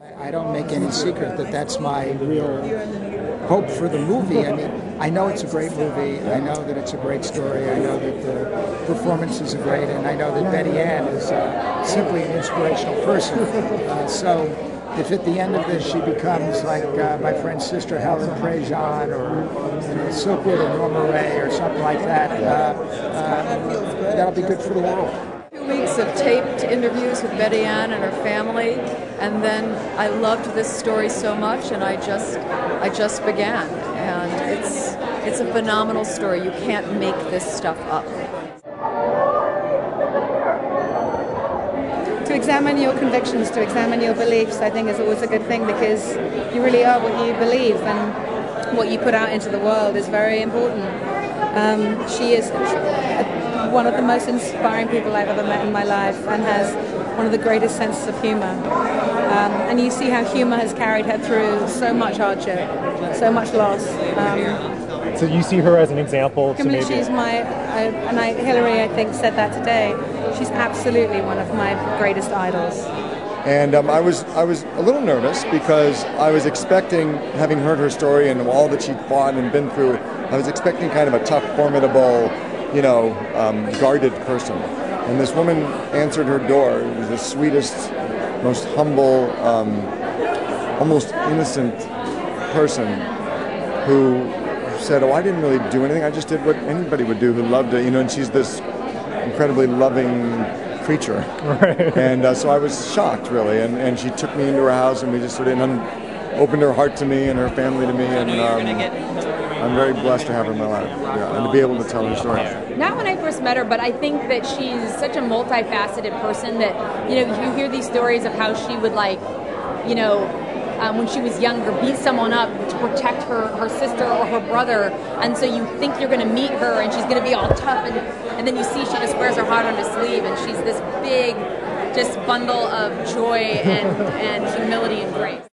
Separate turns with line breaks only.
I don't make any secret that that's my real hope for the movie. I mean, I know it's a great movie. I know that it's a great story. I know that the performances are great, and I know that Betty Ann is simply an inspirational person. So if at the end of this she becomes like my friend's sister Helen Prejean, or Silkwood or Norma Ray or something like that, that'll be good for the world.
Weeks of taped interviews with Betty Ann and her family, and then I loved this story so much, and I just began, and it's a phenomenal story. You can't make this stuff up.
To examine your convictions, to examine your beliefs, I think is always a good thing, because you really are what you believe, and what you put out into the world is very important. She is one of the most inspiring people I've ever met in my life, and has one of the greatest senses of humor. And you see how humor has carried her through so much hardship, so much loss.
So you see her as an example to maybe...
She's Hillary, I think, said that today. She's absolutely one of my greatest idols.
And I was a little nervous, because I was expecting, having heard her story and all that she'd fought and been through, I was expecting kind of a tough, formidable, guarded person. And this woman answered her door. It was the sweetest, most humble, almost innocent person who said, "Oh, I didn't really do anything. I just did what anybody would do who loved it." And she's this incredibly loving creature.
Right.
And so I was shocked, really. And she took me into her house, and we just sort of opened her heart to me and her family to me. And I'm very blessed to have her in my life, and to be able to tell her story.
Not when I first met her, but I think that she's such a multifaceted person that, you hear these stories of how she would, when she was younger, beat someone up to protect her sister or her brother, and so you think you're going to meet her and she's going to be all tough, and then you see she just wears her heart on her sleeve, and she's this big, just bundle of joy and humility and grace.